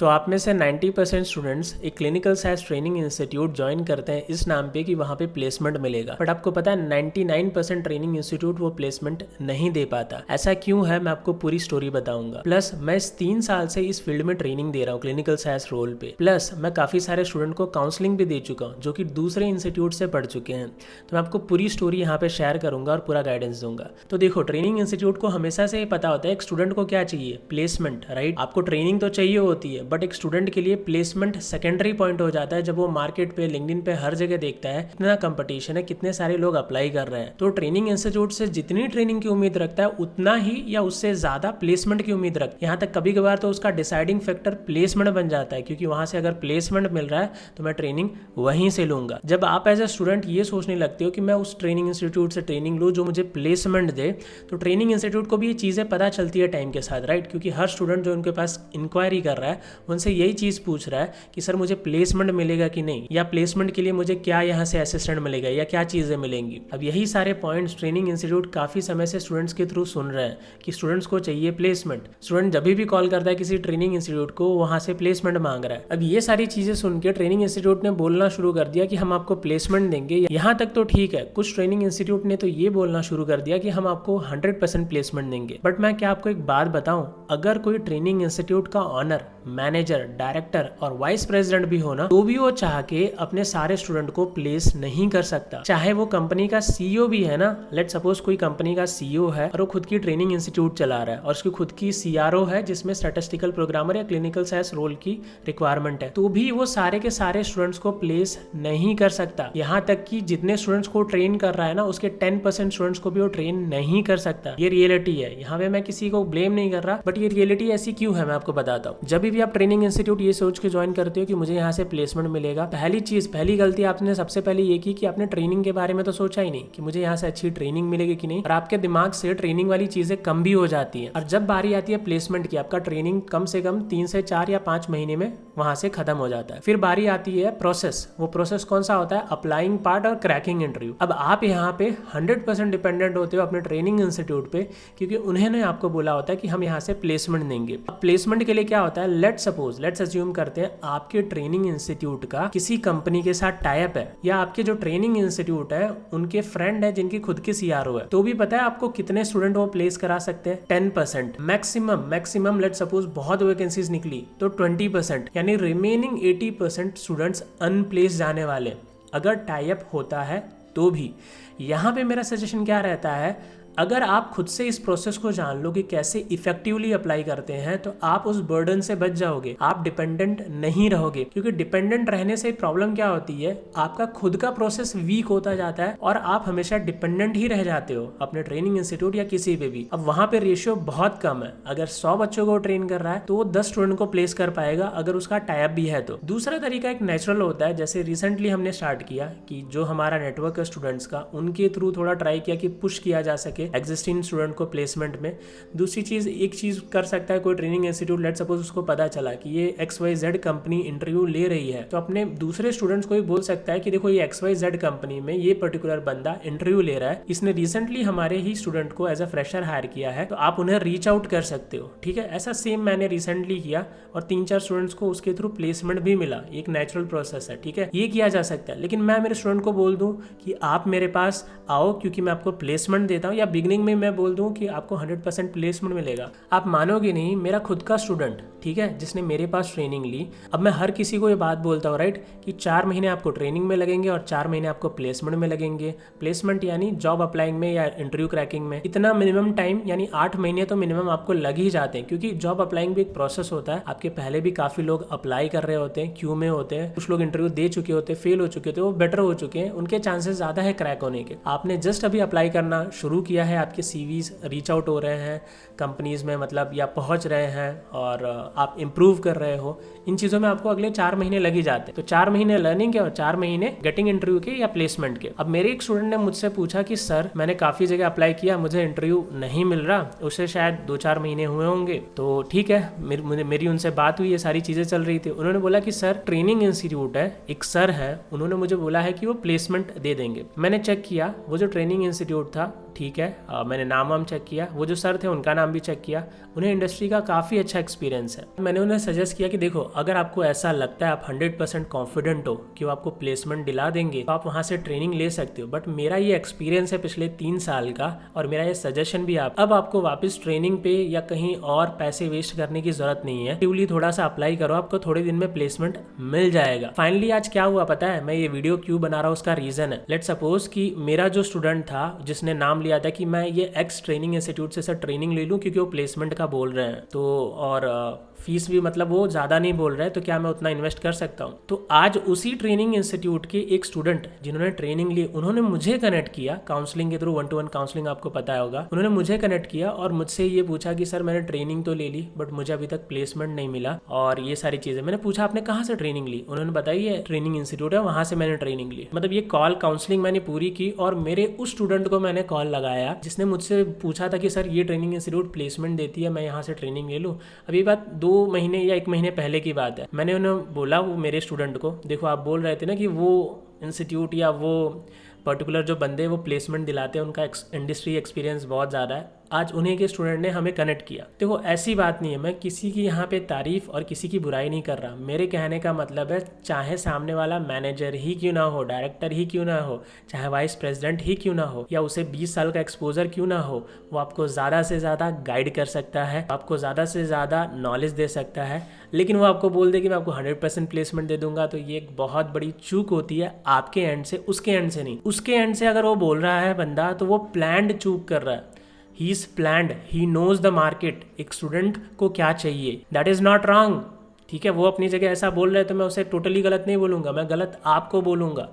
तो आप में से 90% स्टूडेंट्स एक clinical science training institute join करते हैं इस नाम पे कि वहाँ पे प्लेसमेंट मिलेगा, बट आपको पता है 99% ट्रेनिंग इंस्टीट्यूट वो प्लेसमेंट नहीं दे पाता। ऐसा क्यों है मैं आपको पूरी स्टोरी बताऊंगा। प्लस मैं इस 3 साल से इस फील्ड में ट्रेनिंग दे रहा हूँ क्लिनिकल साइंस रोल पे। प्लस मैं काफ़ी सारे स्टूडेंट को काउंसलिंग भी दे चुका हूँ जो कि दूसरे इंस्टीट्यूट से पढ़ चुके हैं। तो मैं आपको पूरी स्टोरी यहाँ पे शेयर करूंगा और पूरा गाइडेंस दूंगा। तो देखो, ट्रेनिंग इंस्टीट्यूट को हमेशा से पता होता है एक स्टूडेंट को क्या चाहिए, प्लेसमेंट, राइट। आपको ट्रेनिंग तो चाहिए होती है, बट एक स्टूडेंट के लिए प्लेसमेंट सेकेंडरी पॉइंट हो जाता है जब वो मार्केट पे, लिंक्डइन पे हर जगह देखता है कितना कंपटीशन है, कितने सारे लोग अप्लाई कर रहे हैं। तो ट्रेनिंग इंस्टीट्यूट से जितनी ट्रेनिंग की उम्मीद रखता है उतना ही या उससे ज्यादा प्लेसमेंट की उम्मीद रखता है। यहाँ तक कभी कभार तो उसका डिसाइडिंग फैक्टर प्लेसमेंट बन जाता है, क्योंकि वहां से अगर प्लेसमेंट मिल रहा है तो मैं ट्रेनिंग वहीं से लूंगा। जब आप एज ए स्टूडेंट ये सोचने लगते हो कि मैं उस ट्रेनिंग इंस्टीट्यूट से ट्रेनिंग लूँ जो मुझे प्लेसमेंट दे, तो ट्रेनिंग इंस्टीट्यूट को भी ये चीज़ें पता चलती है टाइम के साथ, राइट। क्योंकि हर स्टूडेंट जो उनके पास इंक्वायरी कर रहा है उनसे यही चीज़ पूछ रहा है कि सर मुझे प्लेसमेंट मिलेगा कि नहीं, या प्लेसमेंट के लिए मुझे क्या यहाँ से असिस्टेंट मिलेगा या क्या चीज़ें मिलेंगी। अब यही सारे पॉइंट्स ट्रेनिंग इंस्टीट्यूट काफ़ी समय से स्टूडेंट्स के थ्रू सुन रहे हैं कि स्टूडेंट्स को चाहिए प्लेसमेंट। स्टूडेंट जब भी कॉल करता है किसी ट्रेनिंग इंस्टीट्यूट को, वहाँ से प्लेसमेंट मांग रहा है। अब ये सारी चीज़ें सुन के ट्रेनिंग इंस्टीट्यूट ने बोलना शुरू कर दिया कि हम आपको प्लेसमेंट देंगे। यहाँ तक तो ठीक है, कुछ ट्रेनिंग इंस्टीट्यूट ने तो ये बोलना शुरू कर दिया कि हम आपको 100% प्लेसमेंट देंगे। बट मैं क्या आपको एक बात बताऊं, अगर कोई ट्रेनिंग इंस्टीट्यूट का ऑनर, मैनेजर, डायरेक्टर और वाइस प्रेसिडेंट भी हो ना, तो भी वो चाह के अपने सारे स्टूडेंट को प्लेस नहीं कर सकता। चाहे वो कंपनी का सीईओ भी है ना, लेट सपोज कोई कंपनी का सीईओ है और वो खुद की ट्रेनिंग इंस्टीट्यूट चला रहा है और उसकी खुद की सीआरओ है जिसमें स्टैटिस्टिकल प्रोग्रामर या क्लिनिकल साइंस रोल की रिक्वायरमेंट है, तो भी वो सारे के सारे स्टूडेंट्स को प्लेस नहीं कर सकता। यहाँ तक कि जितने स्टूडेंट्स को ट्रेन कर रहा है ना, उसके 10% स्टूडेंट्स को भी वो ट्रेन नहीं कर सकता। ये रियलिटी है। यहाँ पे मैं किसी को ब्लेम नहीं कर रहा, बट ये रियलिटी ऐसी क्यों है मैं आपको बताता हूँ। जब भी आप ट्रेनिंग इंस्टीट्यूट ये सोच के ज्वाइन करते हो कि मुझे यहाँ से प्लेसमेंट मिलेगा, पहली गलती आपने सबसे पहले ये की कि आपने ट्रेनिंग के बारे में तो सोचा ही नहीं कि मुझे यहाँ से अच्छी ट्रेनिंग मिलेगी कि नहीं, और आपके दिमाग से ट्रेनिंग वाली चीजें कम भी हो जाती है। और जब बारी आती है प्लेसमेंट की, आपका ट्रेनिंग कम से कम 3 से 4 या 5 महीने में वहां से खत्म हो जाता है। फिर बारी आती है प्रोसेस। वो प्रोसेस कौन सा होता है? अप्लाइंग पार्ट और क्रैकिंग इंटरव्यू। अब आप यहाँ पे 100% डिपेंडेंट होते हो अपने ट्रेनिंग इंस्टीट्यूट पे, क्योंकि उन्होंने आपको बोला होता है कि हम यहाँ से प्लेसमेंट देंगे। अब प्लेसमेंट के लिए क्या होता है, लेट्स अज्यूम करते हैं आपके ट्रेनिंग इंस्टीट्यूट का किसी कंपनी के साथ टाई अप है, या आपके जो ट्रेनिंग इंस्टीट्यूट है उनके फ्रेंड है जिनकी खुद की सीआरओ है, तो भी पता है आपको कितने स्टूडेंट वो प्लेस करा सकते हैं? 10%। मैक्सिमम लेट सपोज बहुत वैकेंसीज निकली तो 20%, यानी रिमेनिंग 80% स्टूडेंट्स अनप्लेस जाने वाले अगर टाई अप होता है तो भी। यहाँ पे मेरा सजेशन क्या रहता है, अगर आप खुद से इस प्रोसेस को जान लो कि कैसे इफेक्टिवली अप्लाई करते हैं, तो आप उस बर्डन से बच जाओगे, आप डिपेंडेंट नहीं रहोगे। क्योंकि डिपेंडेंट रहने से प्रॉब्लम क्या होती है, आपका खुद का प्रोसेस वीक होता जाता है और आप हमेशा डिपेंडेंट ही रह जाते हो अपने ट्रेनिंग इंस्टीट्यूट या किसी पे भी। अब वहां पे रेशियो बहुत कम है। अगर 100 बच्चों को ट्रेन कर रहा है तो वो 10 स्टूडेंट को प्लेस कर पाएगा अगर उसका टाई अप भी है तो। दूसरा तरीका एक नेचुरल होता है, जैसे रिसेंटली हमने स्टार्ट किया कि जो हमारा नेटवर्क है स्टूडेंट्स का, उनके थ्रू थोड़ा ट्राई किया कि पुश किया जा सके एग्जिस्टिंग स्टूडेंट को प्लेसमेंट में। दूसरी चीज, एक चीज कर सकता है कोई ट्रेनिंग इंस्टीट्यूट, लेट सपोज उसको पता चला कि ये XYZ कंपनी इंटरव्यू ले रही है, तो अपने दूसरे स्टूडेंट्स को भी बोल सकता है कि देखो ये XYZ कंपनी में ये पर्टिकुलर बंदा इंटरव्यू ले रहा है, इसने रिसेंटली हमारे ही स्टूडेंट को एज अ फ्रेशर हायर किया है, तो आप उन्हें रीच आउट कर सकते हो। ठीक है, ऐसा सेम मैंने रिसेंटली किया और 3-4 स्टूडेंट्स को उसके थ्रू प्लेसमेंट भी मिला। एक नेचुरल प्रोसेस है, ठीक है, ये किया जा सकता है। लेकिन मैं मेरे स्टूडेंट को बोल दूं कि आप मेरे पास आओ क्योंकि मैं आपको प्लेसमेंट देता हूँ, या बिगिनिंग में मैं बोल दूं कि आपको 100% प्लेसमेंट मिलेगा, आप मानोगे नहीं। मेरा खुद का स्टूडेंट, ठीक है, जिसने मेरे पास ट्रेनिंग ली, अब मैं हर किसी को ये बात बोलता हूँ, राइट, कि 4 महीने आपको ट्रेनिंग में लगेंगे और 4 महीने आपको प्लेसमेंट में लगेंगे। प्लेसमेंट यानी जॉब अप्लाइंग में या इंटरव्यू क्रैकिंग में इतना मिनिमम टाइम, यानी 8 महीने तो मिनिमम आपको लग ही जाते हैं। क्योंकि जॉब अप्लाइंग भी एक प्रोसेस होता है, आपके पहले भी काफी लोग अप्लाई कर रहे होते हैं, क्यू में होते हैं, कुछ लोग इंटरव्यू दे चुके होते हैं, फेल हो चुके होते हैं, वो बेटर हो चुके हैं, उनके चांसेस ज्यादा है क्रैक होने के। आपने जस्ट अभी अप्लाई करना शुरू किया है, आपके सीवीज रीच आउट हो रहे हैं कंपनीज में, मतलब या पहुंच रहे हैं और आप इम्प्रूव कर रहे हो, इन चीज़ों में आपको अगले 4 महीने लग ही जाते हैं। तो 4 महीने लर्निंग के और 4 महीने गेटिंग इंटरव्यू के या प्लेसमेंट के। अब मेरे एक स्टूडेंट ने मुझसे पूछा कि सर मैंने काफ़ी जगह अप्लाई किया, मुझे इंटरव्यू नहीं मिल रहा, उसे शायद 2-4 महीने हुए होंगे। तो ठीक है, मेरी उनसे बात हुई, ये सारी चीज़ें चल रही थी। उन्होंने बोला कि सर ट्रेनिंग इंस्टीट्यूट है, एक सर है, उन्होंने मुझे बोला है कि वो प्लेसमेंट दे देंगे। मैंने चेक किया, वो जो ट्रेनिंग इंस्टीट्यूट था, ठीक है, है, मैंने नाम वाम चेक किया, वो जो सर थे उनका नाम भी चेक किया, उन्हें इंडस्ट्री का काफ़ी अच्छा एक्सपीरियंस है। मैंने उन्हें सजेस्ट किया कि देखो अगर आपको ऐसा लगता है, आप 100% कॉन्फिडेंट हो कि वो आपको प्लेसमेंट दिला देंगे, तो आप वहाँ से ट्रेनिंग ले सकते हो। बट मेरा ये एक्सपीरियंस है पिछले 3 साल का, और मेरा ये सजेशन भी अब आपको वापस ट्रेनिंग पे या कहीं और पैसे वेस्ट करने की जरूरत नहीं है। एक्टिवली थोड़ा सा अप्लाई करो, आपको थोड़े दिन में प्लेसमेंट मिल जाएगा। फाइनली आज क्या हुआ पता है, मैं ये वीडियो क्यों बना रहा हूँ उसका रीजन है। लेट सपोज कि मेरा जो स्टूडेंट था जिसने नाम लिया था कि मैं ये एक्स ट्रेनिंग इंस्टीट्यूट से सर ट्रेनिंग ले लूँ क्योंकि वो प्लेसमेंट का बोल रहे हैं, तो और फीस भी मतलब वो ज़्यादा नहीं बोल रहे हैं, तो क्या मैं उतना इन्वेस्ट कर सकता हूँ। तो आज उसी ट्रेनिंग इंस्टीट्यूट के एक स्टूडेंट जिन्होंने ट्रेनिंग ली, उन्होंने मुझे कनेक्ट किया काउंसलिंग के थ्रू, 1-to-1 काउंसलिंग आपको पता होगा। उन्होंने मुझे कनेक्ट किया और मुझसे ये पूछा कि सर मैंने ट्रेनिंग तो ले ली बट मुझे अभी तक प्लेसमेंट नहीं मिला और ये सारी चीज़ें। मैंने पूछा आपने कहाँ से ट्रेनिंग ली, उन्होंने बताई ये ट्रेनिंग इंस्टीट्यूट है, वहाँ से मैंने ट्रेनिंग ली। मतलब ये कॉल काउंसलिंग मैंने पूरी की और मेरे उस स्टूडेंट को मैंने कॉल लगाया जिसने मुझसे पूछा था कि सर ये ट्रेनिंग इंस्टीट्यूट प्लेसमेंट देती है, मैं यहाँ से ट्रेनिंग ले लूँ। अब ये बात 2 महीने या 1 महीने पहले की बात है। मैंने उन्हें बोला, वो मेरे स्टूडेंट को, देखो आप बोल रहे थे ना कि वो इंस्टीट्यूट या वो पर्टिकुलर जो बंदे वो प्लेसमेंट दिलाते हैं उनका इंडस्ट्री एक्सपीरियंस बहुत ज़्यादा है। आज उन्हीं के स्टूडेंट ने हमें कनेक्ट किया। देखो ऐसी बात नहीं है, मैं किसी की यहाँ पे तारीफ और किसी की बुराई नहीं कर रहा। मेरे कहने का मतलब है चाहे सामने वाला मैनेजर ही क्यों ना हो, डायरेक्टर ही क्यों ना हो, चाहे वाइस प्रेसिडेंट ही क्यों ना हो, या उसे 20 साल का एक्सपोजर क्यों ना हो, वो आपको ज़्यादा से ज़्यादा गाइड कर सकता है, आपको ज़्यादा से ज़्यादा नॉलेज दे सकता है। लेकिन वो आपको बोल दे कि मैं आपको 100% प्लेसमेंट दे दूंगा, तो ये एक बहुत बड़ी चूक होती है आपके एंड से, उसके एंड से नहीं। उसके एंड से अगर वो बोल रहा है बंदा तो वो प्लान्ड चूक कर रहा है। He is planned, he knows the market, एक स्टूडेंट को क्या चाहिए, दैट इज नॉट रॉन्ग। ठीक है, वो अपनी जगह ऐसा बोल रहे हैं तो मैं उसे टोटली गलत नहीं बोलूंगा, मैं गलत आपको बोलूंगा।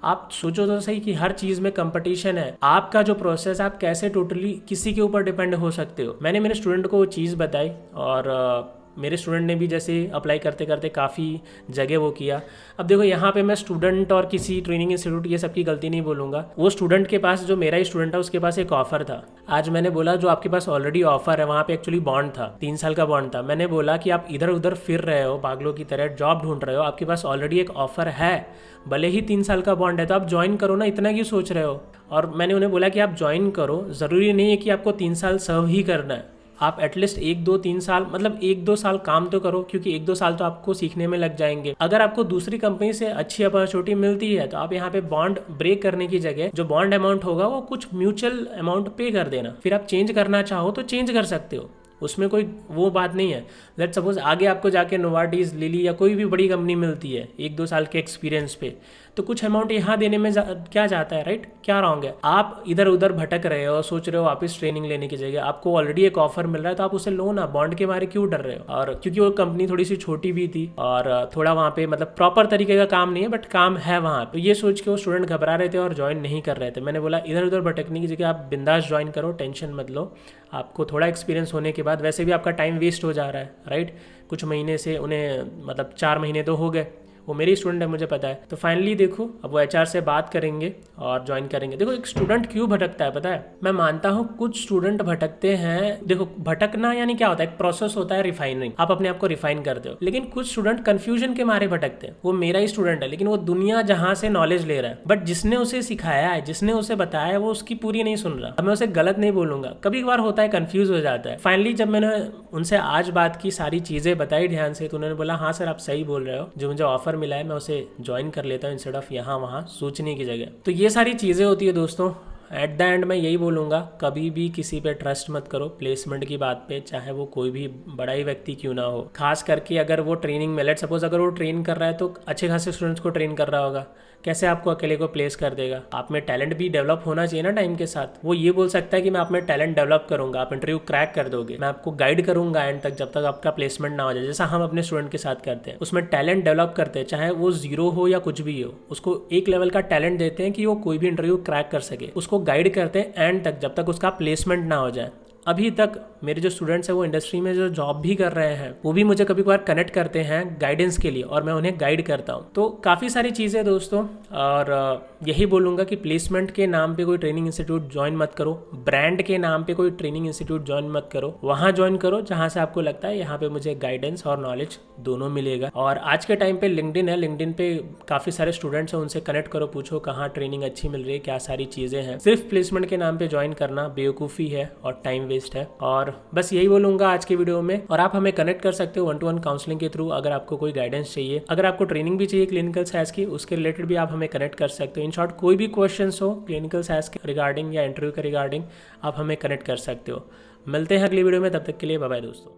आप सोचो तो सही कि हर चीज में कंपटीशन है। आपका जो प्रोसेस, आप कैसे टोटली किसी के ऊपर डिपेंड हो सकते हो। मैंने मेरे स्टूडेंट को वो चीज़ बताई और मेरे स्टूडेंट ने भी जैसे अप्लाई करते करते काफ़ी जगह वो किया। अब देखो यहाँ पे मैं स्टूडेंट और किसी ट्रेनिंग इंस्टीट्यूट ये सब की गलती नहीं बोलूँगा। वो स्टूडेंट के पास, जो मेरा ही स्टूडेंट था, उसके पास एक ऑफर था। आज मैंने बोला जो आपके पास ऑलरेडी ऑफर है, वहाँ पे एक्चुअली बॉन्ड था, 3 साल का बॉन्ड था। मैंने बोला कि आप इधर उधर फिर रहे हो, पागलों की तरह जॉब ढूंढ रहे हो, आपके पास ऑलरेडी एक ऑफर है, भले ही 3 साल का बॉन्ड है, तो आप ज्वाइन करो ना, इतना क्यों सोच रहे हो। और मैंने उन्हें बोला कि आप ज्वाइन करो, ज़रूरी नहीं है कि आपको 3 साल सर्व ही करना है, आप एटलीस्ट 1-2-3 साल, मतलब 1-2 साल काम तो करो, क्योंकि 1-2 साल तो आपको सीखने में लग जाएंगे। अगर आपको दूसरी कंपनी से अच्छी अपॉर्चुनिटी मिलती है तो आप यहाँ पे बॉन्ड ब्रेक करने की जगह जो बॉन्ड अमाउंट होगा वो कुछ म्यूचुअल अमाउंट पे कर देना, फिर आप चेंज करना चाहो तो चेंज कर सकते हो, उसमें कोई वो बात नहीं है। लेट सपोज आगे आपको जाके नोवार्टिस, लिली या कोई भी बड़ी कंपनी मिलती है 1-2 साल के एक्सपीरियंस पे, तो कुछ अमाउंट यहाँ देने में क्या जाता है, राइट? क्या रॉन्ग है? आप इधर उधर भटक रहे हो, सोच रहे हो वापस ट्रेनिंग लेने की जगह, आपको ऑलरेडी एक ऑफर मिल रहा है तो आप उसे लो ना, बॉन्ड के बारे क्यों डर रहे हो? और क्योंकि वो कंपनी थोड़ी सी छोटी भी थी और थोड़ा वहाँ पे मतलब प्रॉपर तरीके का काम नहीं है बट काम है वहाँ, तो ये सोच के वो स्टूडेंट घबरा रहे थे और ज्वाइन नहीं कर रहे थे। मैंने बोला इधर उधर भटकने की जगह आप बिंदास ज्वाइन करो, टेंशन मत लो। आपको थोड़ा एक्सपीरियंस होने के बाद, वैसे भी आपका टाइम वेस्ट हो जा रहा है, राइट? कुछ महीने से उन्हें, मतलब 4 महीने तो हो गए, वो मेरी स्टूडेंट है मुझे पता है। तो फाइनली देखो अब वो एचआर से बात करेंगे और ज्वाइन करेंगे। देखो एक स्टूडेंट क्यों भटकता है पता है? मैं मानता हूँ कुछ स्टूडेंट भटकते हैं, देखो भटकना यानी क्या होता है, एक प्रोसेस होता है रिफाइनिंग, आप अपने आप को रिफाइन करते हो। लेकिन कुछ स्टूडेंट कंफ्यूजन के मारे भटकते हैं। वो मेरा ही स्टूडेंट है लेकिन वो दुनिया जहाँ से नॉलेज ले रहा है, बट जिसने उसे सिखाया है, जिसने उसे बताया है, वो उसकी पूरी नहीं सुन रहा। अब मैं उसे गलत नहीं बोलूंगा, कभी कभार होता है, कंफ्यूज हो जाता है। फाइनली जब मैंने उनसे आज बात की, सारी चीजें बताई ध्यान से, तो उन्होंने बोला हाँ सर आप सही बोल रहे हो, जो मुझे ऑफर मिला है मैं उसे ज्वाइन कर लेता हूँ इंस्टेड ऑफ यहाँ वहाँ सोचने की जगह। तो ये सारी चीज़ें होती है दोस्तों। एट द एंड मैं यही बोलूँगा, कभी भी किसी पे ट्रस्ट मत करो प्लेसमेंट की बात पे, चाहे वो कोई भी बड़ा ही व्यक्ति क्यों ना हो। खास करके अगर वो ट्रेनिंग में, लेट सपोज अगर वो ट्रेन कर रहा है तो अच्छे खासे स्टूडेंट्स को ट्रेन कर रहा होगा, कैसे आपको अकेले को प्लेस कर देगा? आप में टैलेंट भी डेवलप होना चाहिए ना टाइम के साथ। वो ये बोल सकता है कि मैं आप में टैलेंट डेवलप करूंगा, आप इंटरव्यू क्रैक कर दोगे, मैं आपको गाइड करूंगा एंड तक, जब तक आपका प्लेसमेंट ना हो जाए, जैसा हम अपने स्टूडेंट के साथ करते हैं। उसमें टैलेंट डेवलप करते हैं, चाहे वो 0 हो या कुछ भी हो, उसको एक लेवल का टैलेंट देते हैं कि वो कोई भी इंटरव्यू क्रैक कर सके, उसको गाइड करते हैं एंड तक, जब तक उसका प्लेसमेंट ना हो जाए। अभी तक मेरे जो स्टूडेंट्स हैं वो इंडस्ट्री में जो जॉब भी कर रहे हैं वो भी मुझे कभी कभार कनेक्ट करते हैं गाइडेंस के लिए और मैं उन्हें गाइड करता हूँ। तो काफ़ी सारी चीज़ें दोस्तों, और यही बोलूँगा कि प्लेसमेंट के नाम पे कोई ट्रेनिंग इंस्टीट्यूट ज्वाइन मत करो, ब्रांड के नाम पे कोई ट्रेनिंग इंस्टीट्यूट ज्वाइन मत करो। वहाँ ज्वाइन करो जहाँ से आपको लगता है यहाँ पे मुझे गाइडेंस और नॉलेज दोनों मिलेगा। और आज के टाइम पे लिंक्डइन है, लिंक्डइन पे काफ़ी सारे स्टूडेंट्स हैं, उनसे कनेक्ट करो, पूछो कहाँ ट्रेनिंग अच्छी मिल रही है, क्या सारी चीज़ें हैं। सिर्फ प्लेसमेंट के नाम पे ज्वाइन करना बेवकूफ़ी है और टाइम वेस्ट है। और बस यही बोलूँगा आज के वीडियो में। और आप हमें कनेक्ट कर सकते हो 1-to-1 काउंसलिंग के थ्रू, अगर आपको कोई गाइडेंस चाहिए, अगर आपको ट्रेनिंग भी चाहिए क्लिनिकल साइंस की, उसके रिलेटेड भी आप हमें कनेक्ट कर सकते हो। इन शॉर्ट कोई भी क्वेश्चन हो क्लिनिकल साइंस के रिगार्डिंग या इंटरव्यू के रिगार्डिंग, आप हमें कनेक्ट कर सकते हो। मिलते हैं अगली वीडियो में, तब तक के लिए बाय बाय दोस्तों।